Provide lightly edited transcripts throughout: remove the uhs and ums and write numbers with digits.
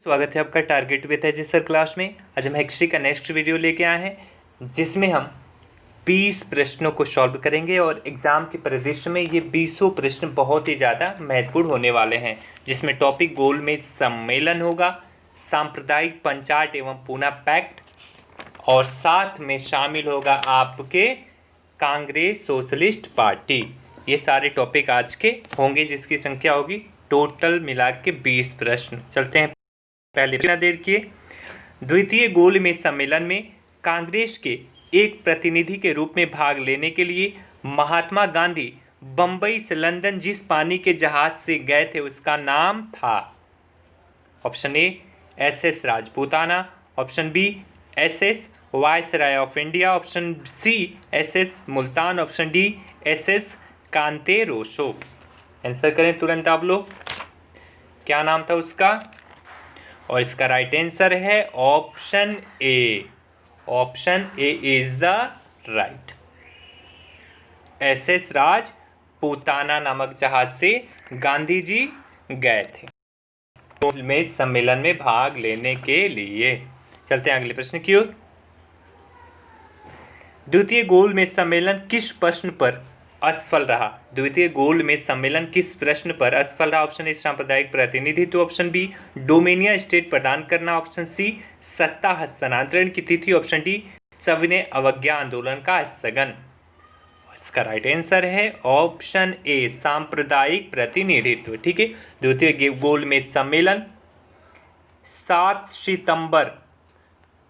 स्वागत है आपका target with AG sir class में। आज हम हिस्ट्री का नेक्स्ट वीडियो लेके आए हैं जिसमें हम 20 प्रश्नों को सॉल्व करेंगे और एग्जाम के परिदृश्य में ये 20 प्रश्न बहुत ही ज़्यादा महत्वपूर्ण होने वाले हैं, जिसमें टॉपिक गोलमेज सम्मेलन होगा, सांप्रदायिक पंचायत एवं पूना पैक्ट और साथ में शामिल होगा आपके कांग्रेस सोशलिस्ट पार्टी। ये सारे टॉपिक आज के होंगे जिसकी संख्या होगी टोटल मिला के 20 प्रश्न। चलते हैं पहले बिना देर किए। द्वितीय गोलमेज सम्मेलन में कांग्रेस के एक प्रतिनिधि के रूप में भाग लेने के लिए महात्मा गांधी बंबई से लंदन जिस पानी के जहाज से गए थे उसका नाम था। Option A SS Rajputana, option B SS Viceroy of India, option C SS Multan, option D SS Conte Rosso. Answer करें तुरंत आप लोग, क्या नाम था उसका? और इसका राइट आंसर है option A. Option A is the right. SS Rajputana नामक जहाज से गांधी जी गए थे गोलमेज सम्मेलन में भाग लेने के लिए। चलते हैं अगले प्रश्न की ओर। द्वितीय गोलमेज सम्मेलन किस प्रश्न पर असफल रहा? द्वितीय गोलमेज सम्मेलन किस प्रश्न पर असफल रहा? ऑप्शन ए सांप्रदायिक प्रतिनिधित्व, ऑप्शन बी डोमेनिया स्टेट प्रदान करना, ऑप्शन सी सत्ता हस्तांतरण की तिथि, ऑप्शन डी सविनय अवज्ञा आंदोलन का स्थगन। इसका राइट आंसर है ऑप्शन ए सांप्रदायिक प्रतिनिधित्व। ठीक है, द्वितीय गोलमेज सम्मेलन 7 सितंबर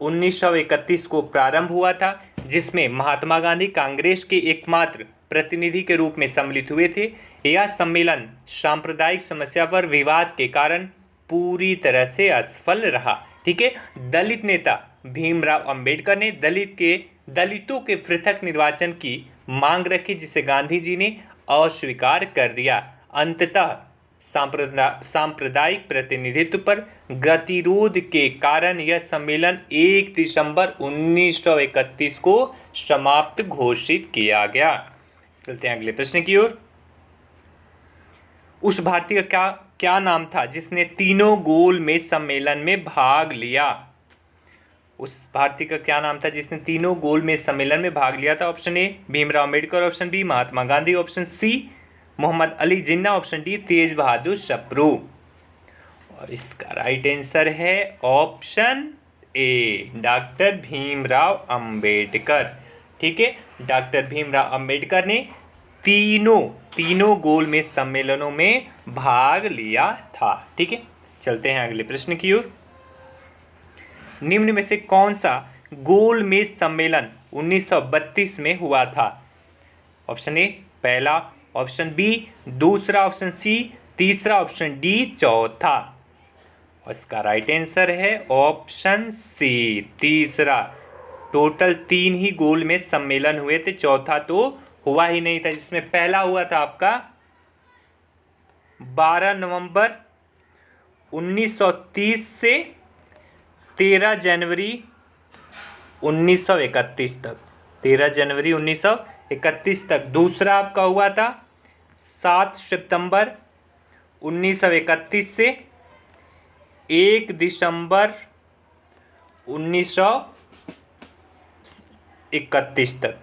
1931 को प्रारंभ हुआ था, जिसमें महात्मा गांधी कांग्रेस के एकमात्र प्रतिनिधि के रूप में सम्मिलित हुए थे। यह सम्मेलन सांप्रदायिक समस्या पर विवाद के कारण पूरी तरह से असफल रहा। ठीक है, दलित नेता भीमराव अंबेडकर ने दलितों के पृथक निर्वाचन की मांग रखी, जिसे गांधी जी ने अस्वीकार कर दिया। अंततः सांप्रदायिक प्रतिनिधित्व पर गतिरोध के कारण यह सम्मेलन 1 दिसंबर 1931 को समाप्त घोषित किया गया। चलते हैं अगले प्रश्न की ओर। उस भारतीय का क्या नाम था जिसने तीनों गोलमेज सम्मेलन में भाग लिया? उस भारतीय का क्या नाम था जिसने तीनों गोलमेज सम्मेलन में भाग लिया था? Option A Bhimrao Ambedkar, option B Mahatma Gandhi, option C Mohammad Ali Jinnah, option D Tej Bahadur Sapru. और इसका राइट आंसर है option A doctor Bhimrao Ambedkar. ठीक है, डॉक्टर भीमराव अंबेडकर ने तीनों गोलमेज सम्मेलनों में भाग लिया था। ठीक है, चलते हैं अगले प्रश्न की ओर। निम्न में से कौन सा गोलमेज सम्मेलन 1932 में हुआ था? ऑप्शन ए पहला, ऑप्शन बी दूसरा, ऑप्शन सी तीसरा, ऑप्शन डी चौथा। और इसका राइट आंसर है ऑप्शन सी तीसरा। टोटल 3 ही गोलमेज सम्मेलन हुए थे, चौथा तो हुआ ही नहीं था, जिसमें पहला हुआ था आपका 12 नवंबर 1930 से 13 जनवरी 1931 तक। 13 जनवरी 1931 तक। दूसरा आपका हुआ था 7 सितंबर 1931 से 1 दिसंबर 1931 तक।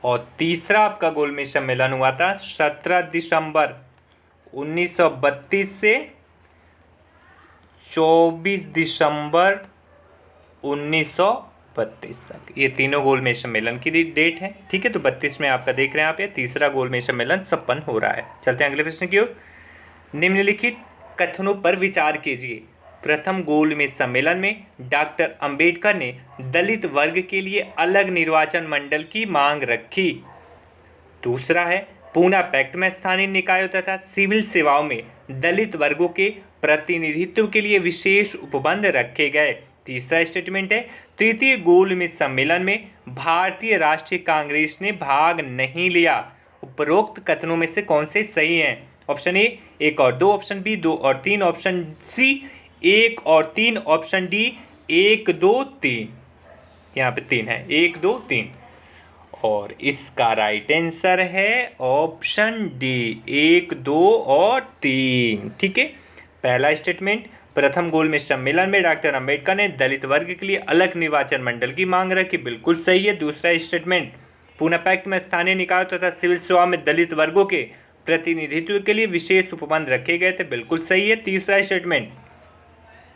और तीसरा आपका गोलमेज सम्मेलन हुआ था 17 दिसंबर 1932 से 24 दिसंबर 1932 तक। ये तीनों गोलमेज सम्मेलन की डेट है। ठीक है, तो 32 में आपका देख रहे हैं आप, ये तीसरा गोलमेज सम्मेलन संपन्न हो रहा है। चलते हैं अगले प्रश्न की ओर। निम्नलिखित कथनों पर विचार कीजिए। प्रथम गोलमेज सम्मेलन में डॉक्टर अंबेडकर ने दलित वर्ग के लिए अलग निर्वाचन मंडल की मांग रखी। दूसरा है पूना पैक्ट में स्थानीय निकायों तथा सिविल सेवाओं में दलित वर्गों के प्रतिनिधित्व के लिए विशेष उपबंध रखे गए। तीसरा स्टेटमेंट है तृतीय गोलमेज सम्मेलन में भारतीय राष्ट्रीय कांग्रेस ने भाग नहीं लिया। उपरोक्त कथनों में से कौन से सही हैं? ऑप्शन ए 1 और 2, ऑप्शन बी 2 और 3, ऑप्शन सी 1 और 3, ऑप्शन डी 1 2 3। यहाँ पे 3 है, 1 2 3। और इसका राइट आंसर है ऑप्शन डी 1 2 और 3। ठीक है, पहला स्टेटमेंट प्रथम गोलमेज सम्मेलन में डॉक्टर अंबेडकर ने दलित वर्ग के लिए अलग निर्वाचन मंडल की मांग रखी, बिल्कुल सही है। दूसरा स्टेटमेंट, पूना पैक्ट में स्थानीय निकाय तथा सिविल सेवा में दलित वर्गों के प्रतिनिधित्व के लिए विशेष उपबंध रखे गए थे, बिल्कुल सही है। तीसरा स्टेटमेंट,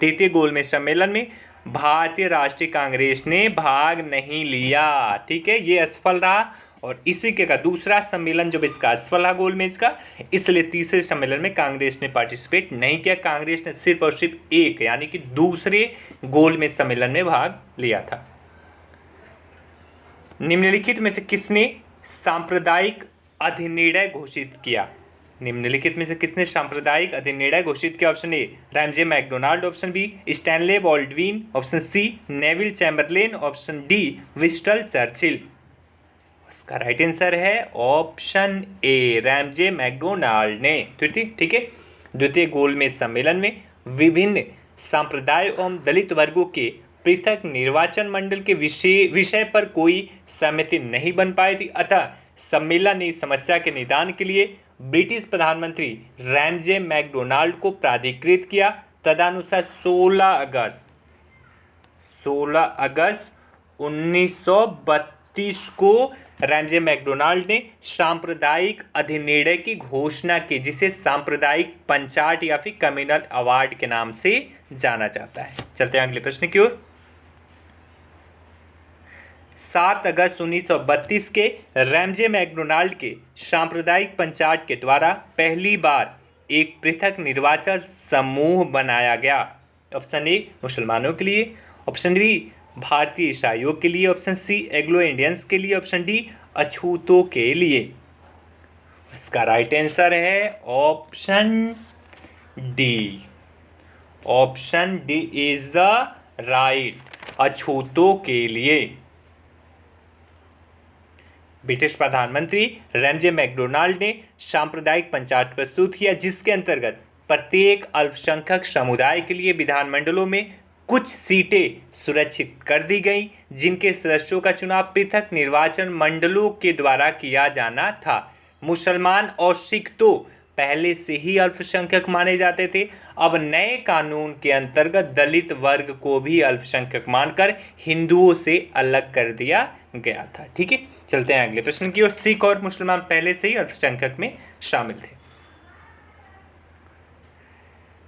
तृतीय गोलमेज सम्मेलन में भारतीय राष्ट्रीय कांग्रेस ने भाग नहीं लिया, ठीक है, ये असफल रहा। और इसी के का दूसरा सम्मेलन जब इसका असफल रहा गोलमेज का, इसलिए तीसरे सम्मेलन में कांग्रेस ने पार्टिसिपेट नहीं किया। कांग्रेस ने सिर्फ और सिर्फ एक यानी कि दूसरे गोलमेज सम्मेलन में भाग लिया था। निम्नलिखित में से किसने सांप्रदायिक अधिनिर्णय घोषित किया? निम्नलिखित में से किसने सांप्रदायिक अधिनिर्णय घोषित किया? Option A Ramsay MacDonald, option B Stanley Baldwin, option C Neville Chamberlain, option D Winston Churchill. इसका राइट आंसर है ऑप्शन ए रैमजे मैकडोनाल्ड ने। ठीक है, द्वितीय गोलमेज सम्मेलन में विभिन्न संप्रदाय एवं दलित वर्गों के पृथक निर्वाचन मंडल के विषय पर कोई सहमति नहीं बन पाई थी, अतः सम्मेलन ने इस समस्या के निदान के लिए ब्रिटिश प्रधानमंत्री रैमजे मैकडोनाल्ड को प्राधिकृत किया। तदनुसार 16 अगस्त 1932 को रैमजे मैकडोनाल्ड ने सांप्रदायिक अधिनिर्णय की घोषणा की, जिसे सांप्रदायिक पंचाट या फिर कम्युनल अवार्ड के नाम से जाना जाता है। चलते हैं अगले प्रश्न की ओर। 7 अगस्त 1932 के रैमजे मैकडोनाल्ड के सांप्रदायिक पंचायत के द्वारा पहली बार एक पृथक निर्वाचन समूह बनाया गया। ऑप्शन ए मुसलमानों के लिए, ऑप्शन बी भारतीय ईसाइयों के लिए, ऑप्शन सी एग्लो इंडियंस के लिए, ऑप्शन डी अछूतों के लिए। इसका राइट आंसर है option D. Option D is the right, अछूतों के लिए। ब्रिटिश प्रधानमंत्री रैमजे मैकडोनाल्ड ने सांप्रदायिक पंचायत प्रस्तुत किया, जिसके अंतर्गत प्रत्येक अल्पसंख्यक समुदाय के लिए विधानमंडलों में कुछ सीटें सुरक्षित कर दी गई, जिनके सदस्यों का चुनाव पृथक निर्वाचन मंडलों के द्वारा किया जाना था। मुसलमान और सिख तो पहले से ही अल्पसंख्यक माने जाते थे। अब नए कानून के अंतर्गत दलित वर्ग को भी अल्पसंख्यक मानकर हिंदुओं से अलग कर दिया गया था। ठीक है, चलते हैं अगले प्रश्न की ओर। सिख और मुसलमान पहले से ही अल्पसंख्यक में शामिल थे।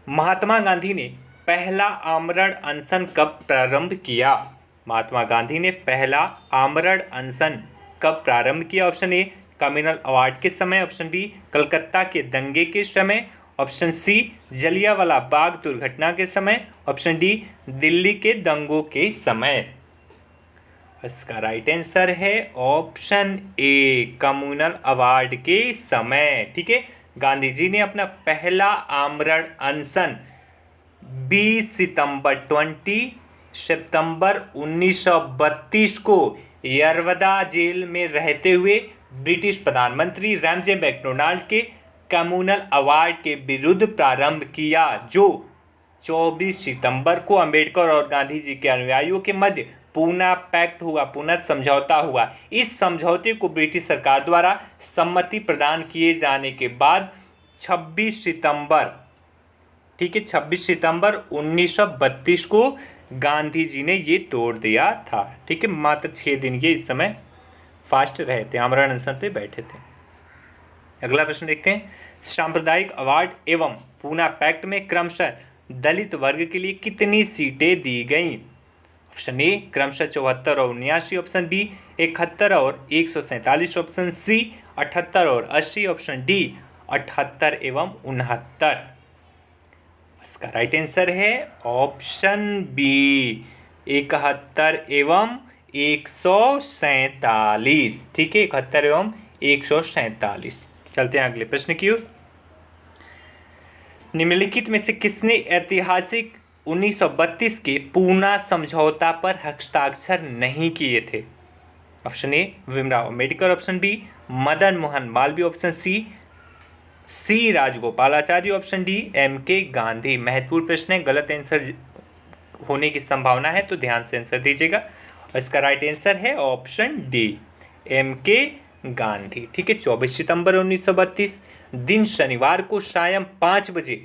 महात्मा गांधी ने पहला आमरण अनशन कब प्रारंभ किया? महात्मा गांधी ने पहला आमरण अनशन कब प्रारंभ किया? ऑप्शन ए कम्युनल अवार्ड के समय, ऑप्शन बी कलकत्ता के दंगे के समय, ऑप्शन सी जलियांवाला बाग दुर्घटना के समय, ऑप्शन डी दिल्ली के दंगों के समय। इसका राइट आंसर है ऑप्शन ए कम्युनल अवार्ड के समय। ठीक है, गांधी जी ने अपना पहला आमरण अनशन 20 सितंबर 1932 को यरवदा जेल में रहते हुए ब्रिटिश प्रधानमंत्री रैमजे मैकडोनाल्ड के कम्युनल अवार्ड के विरुद्ध प्रारंभ किया, जो 24 सितंबर को अंबेडकर और गांधी जी के अनुयायियों के मध्य पूना पैक्ट हुआ, पूना समझौता हुआ। इस समझौते को ब्रिटिश सरकार द्वारा सम्मति प्रदान किए जाने के बाद 26 सितंबर 1932 को गांधी जी ने ये तोड़ दिया था। ठीक है, मात्र 6 दिन ये इस समय फास्ट रहे थे, आमरण अनशन पे बैठे थे। अगला प्रश्न देखते हैं। सांप्रदायिक अवार्ड एवं पूना पैक्ट में क्रमशः दलित वर्ग के लिए कितनी सीटें दी गईं? ऑप्शन ए क्रमशः 74 और 79, ऑप्शन बी 71 और 147, ऑप्शन सी 78 और 80, ऑप्शन डी 78 एवं 69। इसका राइट आंसर है ऑप्शन बी 71 एवं 147। ठीक है, 71 एवं 147। चलते हैं अगले प्रश्न की ओर। निम्नलिखित में से किसने ऐतिहासिक 1932 के पूना समझौता पर हस्ताक्षर नहीं किए थे? Option A Bhimrao Ambedkar, option B Madan Mohan Malviya, option C Rajagopalachari, option D M.K. Gandhi. महत्वपूर्ण प्रश्न है, गलत आंसर होने की संभावना है, तो ध्यान से आंसर दीजिएगा। और इसका राइट आंसर है ऑप्शन डी M.K. गांधी। ठीक है, 24 सितंबर 1932 दिन शनिवार को सायं 5 बजे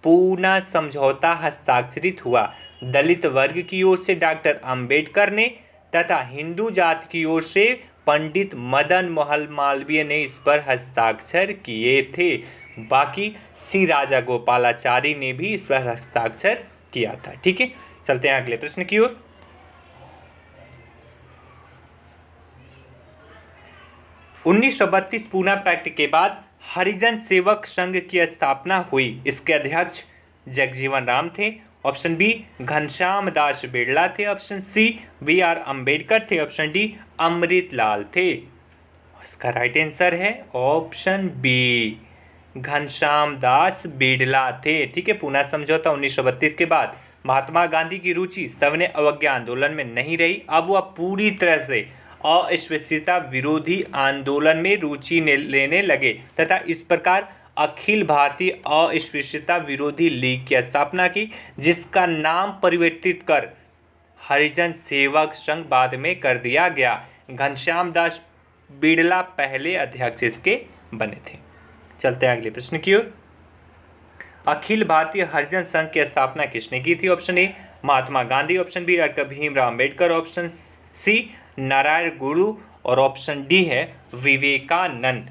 पूना समझौता हस्ताक्षरित हुआ? दलित वर्ग की ओर से डॉक्टर अंबेडकर ने तथा हिंदू जाति की ओर से पंडित मदन मोहन मालवीय ने इस पर हस्ताक्षर किए थे। बाकी सी राजा गोपालाचारी ने भी इस पर हस्ताक्षर किया था। ठीक है, चलते हैं अगले प्रश्न की ओर। 1932 पूना पैक्ट के बाद हरिजन सेवक संघ की स्थापना हुई। इसके अध्यक्ष जगजीवन राम थे। ऑप्शन बी घनश्याम दास बिड़ला थे। ऑप्शन सी बी.आर. अंबेडकर थे। ऑप्शन डी अमृतलाल थे। इसका राइट आंसर है ऑप्शन बी, घनश्याम दास बिड़ला थे। ठीक है, पूना समझौता 1932 के बाद महात्मा गांधी की रुचि सविनय अवज्ञा आंदोलन में नहीं रही। अब वह पूरी तरह से अस्पृश्यता विरोधी आंदोलन में रुचि लेने लगे तथा इस प्रकार अखिल भारतीय अस्पृश्यता विरोधी लीग की स्थापना की, जिसका नाम परिवर्तित कर हरिजन सेवक संघ बाद में कर दिया गया। घनश्याम दास बिड़ला पहले अध्यक्ष इसके बने थे। चलते हैं अगले प्रश्न की ओर। अखिल भारतीय हरिजन संघ की स्थापना किसने की थी? Option A Mahatma Gandhi. Option B doctor Bhimrao Ambedkar. Option C Narayana Guru और ऑप्शन डी है विवेकानंद।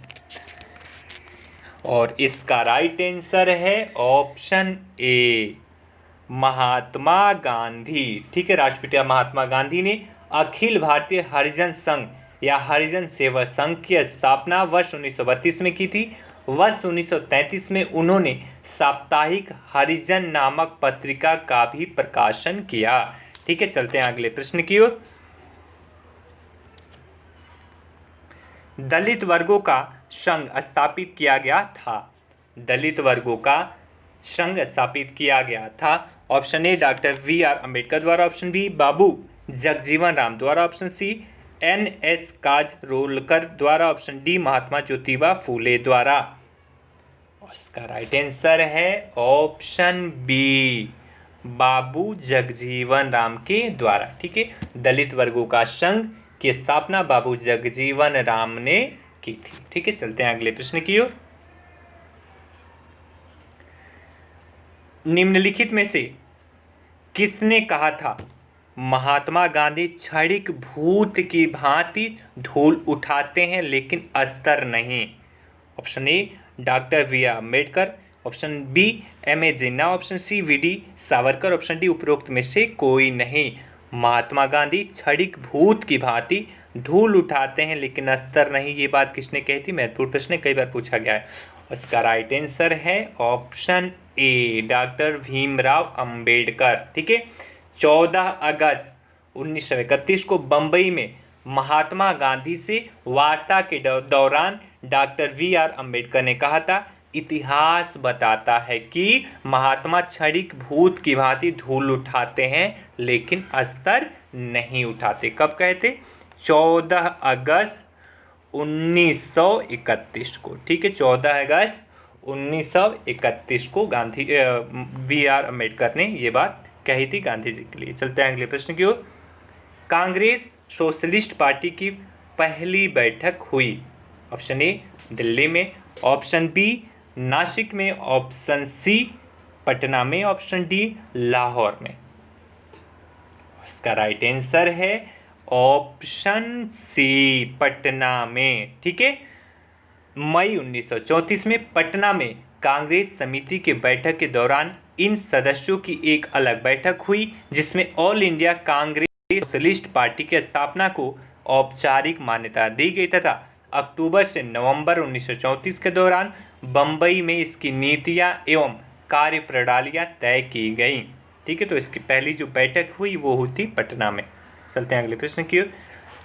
और इसका राइट आंसर है ऑप्शन ए, महात्मा गांधी। ठीक है, राष्ट्रपिता महात्मा गांधी ने अखिल भारतीय हरिजन संघ या हरिजन सेवा संघ की स्थापना वर्ष 1932 में की थी। वर्ष 1933 में उन्होंने साप्ताहिक हरिजन नामक पत्रिका का भी प्रकाशन किया। ठीक है, चलते हैं अगले प्रश्न की ओर। दलित वर्गों का संघ स्थापित किया गया था। दलित वर्गों का संघ स्थापित किया गया था। Option A doctor VR. Ambedkar द्वारा। ऑप्शन बी बाबू जगजीवन राम द्वारा। Option C N S. काजरोलकर द्वारा। ऑप्शन डी महात्मा ज्योतिबा फूले द्वारा। इसका राइट आंसर है ऑप्शन बी, बाबू जगजीवन राम के द्वारा। ठीक है, दलित वर्गों का संघ की स्थापना बाबू जगजीवन राम ने की थी। ठीक है, चलते हैं अगले प्रश्न की ओर। निम्नलिखित में से किसने कहा था महात्मा गांधी क्षणिक भूत की भांति धूल उठाते हैं लेकिन अस्तर नहीं? Option A doctor VR. Ambedkar. Option B M A. Jinnah. Option C V D. Savarkar. Option D उपरोक्त में से कोई नहीं। महात्मा गांधी क्षणिक भूत की भांति धूल उठाते हैं लेकिन अस्तर नहीं, ये बात किसने कही थी? महत्वपूर्ण प्रश्न, कई बार पूछा गया है। इसका राइट आंसर है option A, doctor Bhimrao Ambedkar. ठीक है, 14 अगस्त 1931 को बंबई में महात्मा गांधी से वार्ता के दौरान डॉक्टर वी.आर. अंबेडकर ने कहा था, इतिहास बताता है कि महात्मा क्षणिक भूत की भांति धूल उठाते हैं लेकिन अस्तर नहीं उठाते। कब कहते? 14 अगस्त 1931 को। ठीक है, 14 अगस्त 1931 को गांधी वी.आर. अंबेडकर ने ये बात कही थी गांधी जी के लिए। चलते हैं अगले प्रश्न की ओर। कांग्रेस सोशलिस्ट पार्टी की पहली बैठक हुई। ऑप्शन ए दिल्ली में। ऑप्शन बी नासिक में। ऑप्शन सी पटना में। ऑप्शन डी लाहौर में। इसका राइट आंसर है ऑप्शन सी, पटना में। ठीक है, मई 1934 में पटना में कांग्रेस समिति की बैठक के दौरान इन सदस्यों की एक अलग बैठक हुई जिसमें all India Congress socialist party की स्थापना को औपचारिक मान्यता दी गई तथा अक्टूबर से नवंबर 1934 के दौरान बंबई में इसकी नीतियां एवं कार्य प्रणालियां तय की गई। ठीक है, तो इसकी पहली जो बैठक हुई वो हुई थी पटना में। चलते हैं अगले प्रश्न की ओर।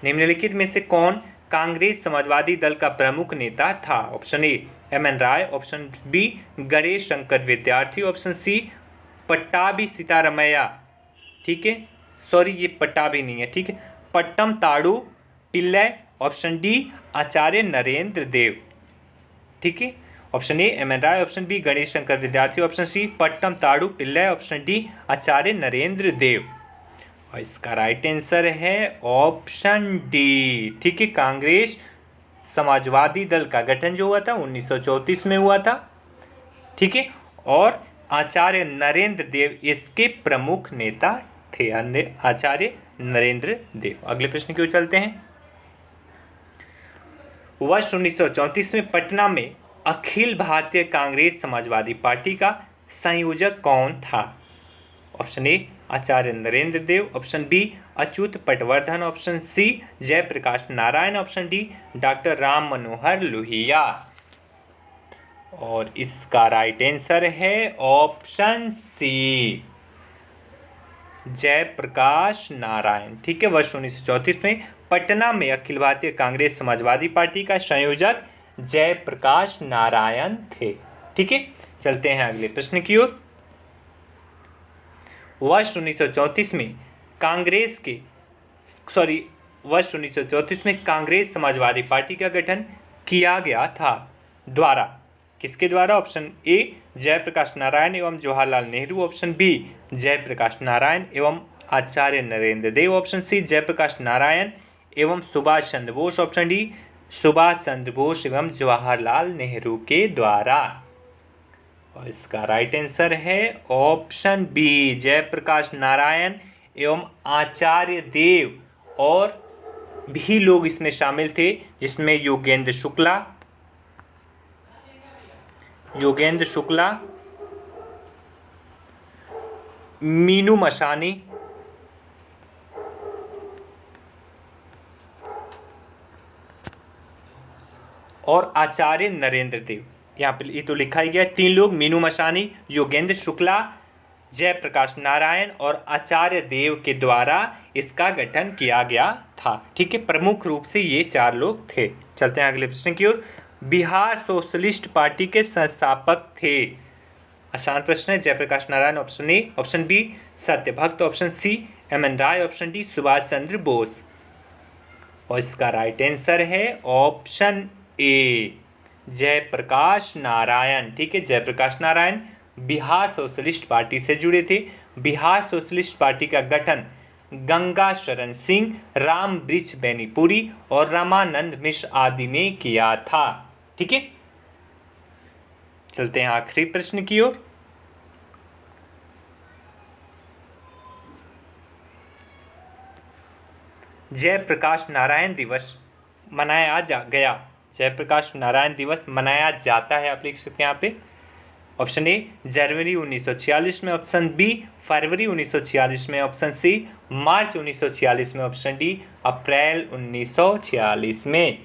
निम्नलिखित में से कौन कांग्रेस समाजवादी दल का प्रमुख नेता था? Option A M.N.. Roy. Option B Ganesh Shankar Vidyarthi. Option C Pattabhi Sitaramayya. ठीक है, सॉरी ये पट्टाभी नहीं है। ठीक है, पट्टम ताड़ू पिल्लै। Option D Acharya Narendra Dev. ठीक है, option A M.N.. Roy. Option B Ganesh Shankar Vidyarthi. Option C Pattom Thanu Pillai. Option D Acharya Narendra Dev. और इसका राइट आंसर है ऑप्शन डी। ठीक है, कांग्रेस समाजवादी दल का गठन जो हुआ था 1934 में हुआ था। ठीक है, और आचार्य नरेंद्र देव इसके प्रमुख नेता थे। आचार्य नरेंद्र देव। अगले प्रश्न की ओर चलते हैं। वर्ष 1934 में पटना में अखिल भारतीय कांग्रेस समाजवादी पार्टी का संयोजक कौन था? Option A Acharya Narendra Dev, option B Achyut Patwardhan, option C Jayaprakash Narayan, option D doctor Ram Manohar Lohia. और इसका राइट आंसर है ऑप्शन सी जयप्रकाश नारायण। ठीक है, वर्ष 1934 में पटना में अखिल भारतीय कांग्रेस समाजवादी पार्टी का संयोजक जयप्रकाश नारायण थे। ठीक है, चलते हैं अगले प्रश्न की ओर। वर्ष 1934 में कांग्रेस समाजवादी पार्टी का गठन किया गया था द्वारा किसके द्वारा? ऑप्शन ए जयप्रकाश नारायण एवं जवाहरलाल नेहरू, ऑप्शन बी जयप्रकाश नारायण एवं आचार्य नरेंद्र देव, ऑप्शन सी जयप्रकाश नारायण एवं सुभाष चंद्र बोस, ऑप्शन डी सुभाष चंद्र बोस एवं जवाहरलाल नेहरू के द्वारा। और इसका राइट आंसर है ऑप्शन बी जयप्रकाश नारायण एवं आचार्य देव, और भी लोग इसमें शामिल थे जिसमें योगेंद्र शुक्ला, मीनू मसानी, और आचार्य नरेंद्र देव। यहाँ पे ये तो लिखा ही गया, 3 लोग मीनू मसानी, योगेंद्र शुक्ला, जयप्रकाश नारायण और आचार्य देव के द्वारा इसका गठन किया गया था। ठीक है, प्रमुख रूप से ये 4 लोग थे। चलते हैं अगले प्रश्न की ओर। बिहार सोशलिस्ट पार्टी के संस्थापक थे। आसान प्रश्न है। Jayaprakash Narayan option A, option B Satyabhakt, option C M N. Roy, option D Subhash Chandra Bose. और इसका राइट आंसर है ऑप्शन ए जयप्रकाश नारायण। ठीक है, जयप्रकाश नारायण बिहार सोशलिस्ट पार्टी से जुड़े थे। बिहार सोशलिस्ट पार्टी का गठन गंगा शरण सिंह, राम वृक्ष बेनीपुरी और रामानंद मिश्र आदि ने किया था। ठीक है, चलते हैं आखिरी प्रश्न की ओर। जयप्रकाश नारायण दिवस मनाया गया। जयप्रकाश नारायण दिवस मनाया जाता है, आप लिख सकते हैं यहाँ पे। ऑप्शन ए जनवरी 1946 में, ऑप्शन बी फरवरी 1946 में, ऑप्शन सी मार्च 1946 में, ऑप्शन डी अप्रैल 1946 में।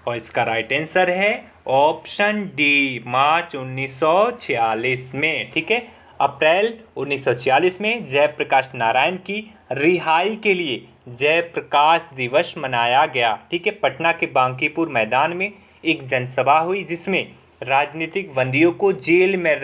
और इसका राइट आंसर है ऑप्शन डी मार्च 1946 में। ठीक है, अप्रैल 1946 में जयप्रकाश नारायण की रिहाई के लिए जयप्रकाश दिवस मनाया गया। ठीक है, पटना के बांकीपुर मैदान में एक जनसभा हुई जिसमें राजनीतिक बंदियों को जेल में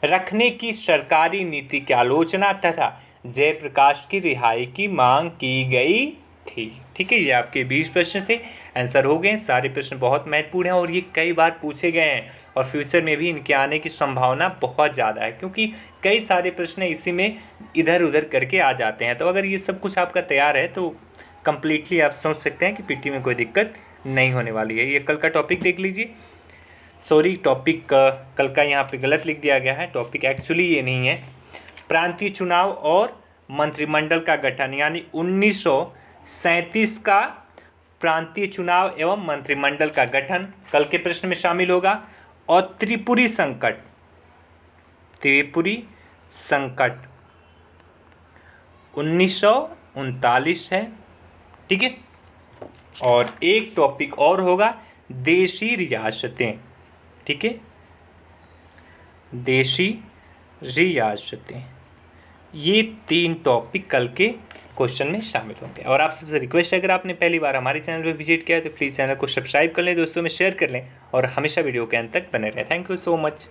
रखने की सरकारी नीति की आलोचना तथा जयप्रकाश की रिहाई की मांग की गई थी। ठीक है, ये आपके 20 प्रश्न थे, आंसर हो गए। सारे प्रश्न बहुत महत्वपूर्ण हैं और ये कई बार पूछे गए हैं और फ्यूचर में भी इनके आने की संभावना बहुत ज़्यादा है, क्योंकि कई सारे प्रश्न इसी में इधर उधर करके आ जाते हैं। तो अगर ये सब कुछ आपका तैयार है तो कम्प्लीटली आप सोच सकते हैं कि पीटी में कोई दिक्कत नहीं होने वाली है। ये कल का टॉपिक देख लीजिए। सॉरी, टॉपिक कल का यहाँ पे गलत लिख दिया गया है, टॉपिक एक्चुअली ये नहीं है। प्रांतीय चुनाव और मंत्रिमंडल का गठन, यानी 1937 का प्रांतीय चुनाव एवं मंत्रिमंडल का गठन कल के प्रश्न में शामिल होगा। और त्रिपुरी संकट 1939 है। ठीक है, और एक टॉपिक और होगा देशी रियासतें। ठीक है, देशी रियासतें। ये 3 टॉपिक कल के क्वेश्चन में शामिल होंगे। और आप सबसे रिक्वेस्ट है, अगर आपने पहली बार हमारे चैनल पर विजिट किया है तो प्लीज़ चैनल को सब्सक्राइब कर लें, दोस्तों में शेयर कर लें और हमेशा वीडियो के अंत तक बने रहें। Thank you so much.